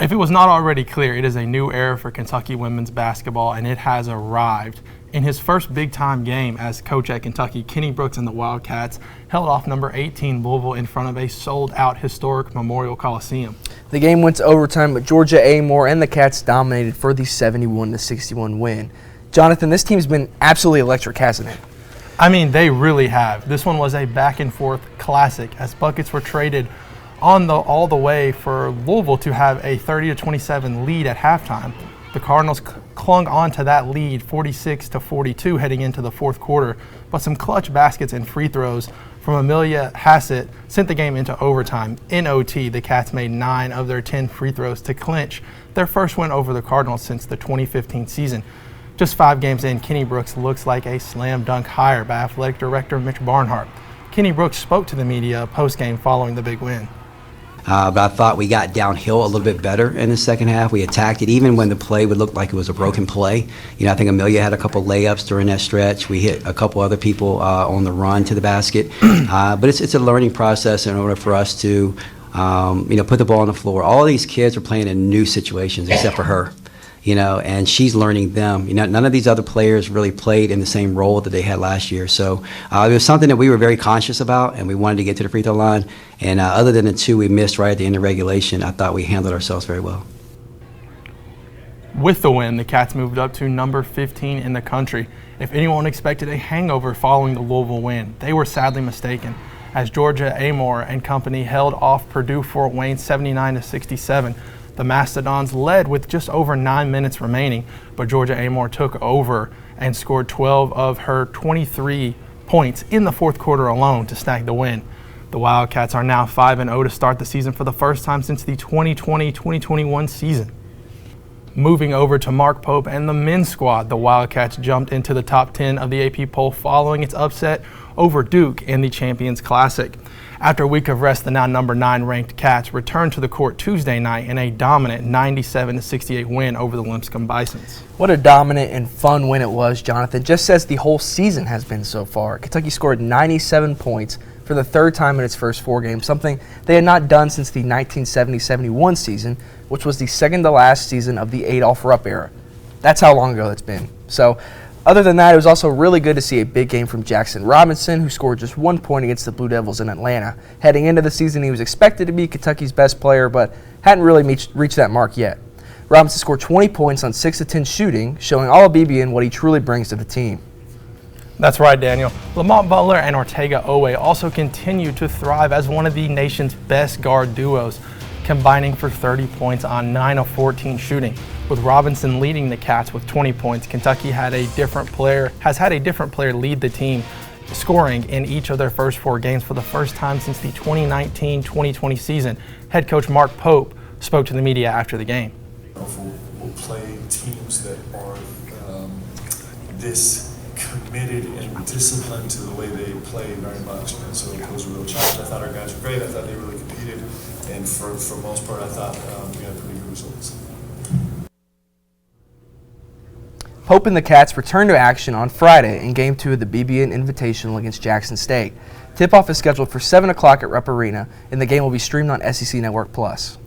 If it was not already clear, it is a new era for Kentucky women's basketball, and it has arrived. In his first big-time game as coach at Kentucky, Kenny Brooks and the Wildcats held off number 18 Louisville in front of a sold-out historic Memorial Coliseum. The game went to overtime, but Georgia Amore and the Cats dominated for the 71-61 win. Jonathan, this team's been absolutely electric, hasn't it? I mean, they really have. This one was a back-and-forth classic as buckets were traded all the way for Louisville to have a 30-27 lead at halftime. The Cardinals clung on to that lead 46-42 heading into the fourth quarter, but some clutch baskets and free throws from Amelia Hassett sent the game into overtime. In OT, the Cats made 9 of their 10 free throws to clinch their first win over the Cardinals since the 2015 season. Just 5 games in, Kenny Brooks looks like a slam dunk hire by athletic director Mitch Barnhart. Kenny Brooks spoke to the media post-game following the big win. But I thought we got downhill a little bit better in the second half. We attacked it even when the play would look like it was a broken play. You know, I think Amelia had a couple layups during that stretch. We hit a couple other people on the run to the basket. But it's a learning process in order for us to, put the ball on the floor. All of these kids are playing in new situations except for her. And she's learning them. None of these other players really played in the same role that they had last year. So it was something that we were very conscious about, and we wanted to get to the free throw line. And other than the 2 we missed right at the end of regulation, I thought we handled ourselves very well. With the win, the Cats moved up to number 15 in the country. If anyone expected a hangover following the Louisville win, they were sadly mistaken, as Georgia Amore and company held off Purdue Fort Wayne 79-67. The Mastodons led with just over 9 minutes remaining, but Georgia Amore took over and scored 12 of her 23 points in the fourth quarter alone to snag the win. The Wildcats are now 5-0 to start the season for the first time since the 2020-2021 season. Moving over to Mark Pope and the men's squad, the Wildcats jumped into the top 10 of the AP poll following its upset over Duke in the Champions Classic. After a week of rest, the now number 9 ranked Cats returned to the court Tuesday night in a dominant 97-68 win over the Lipscomb Bisons. What a dominant and fun win it was, Jonathan, just as the whole season has been so far. Kentucky scored 97 points for the 3rd time in its first 4 games, something they had not done since the 1970-71 season, which was the second to last season of the Adolph Rupp era. That's how long ago it's been. So, other than that, it was also really good to see a big game from Jackson Robinson, who scored just 1 point against the Blue Devils in Atlanta. Heading into the season, he was expected to be Kentucky's best player, but hadn't really reached that mark yet. Robinson scored 20 points on 6 of 10 shooting, showing all of BBN what he truly brings to the team. That's right, Daniel. Lamont Butler and Ortega Owe also continue to thrive as one of the nation's best guard duos, combining for 30 points on 9 of 14 shooting. With Robinson leading the Cats with 20 points, Kentucky has had a different player lead the team, scoring in each of their first 4 games for the first time since the 2019-2020 season. Head coach Mark Pope spoke to the media after the game. We'll play teams that are this committed and disciplined to the way they play very much, and so it was a real challenge. I thought our guys were great. I thought they really competed, and for most part, I thought we had pretty good results. Pope and the Cats return to action on Friday in Game 2 of the BBN Invitational against Jackson State. Tip-off is scheduled for 7 o'clock at Rupp Arena, and the game will be streamed on SEC Network Plus.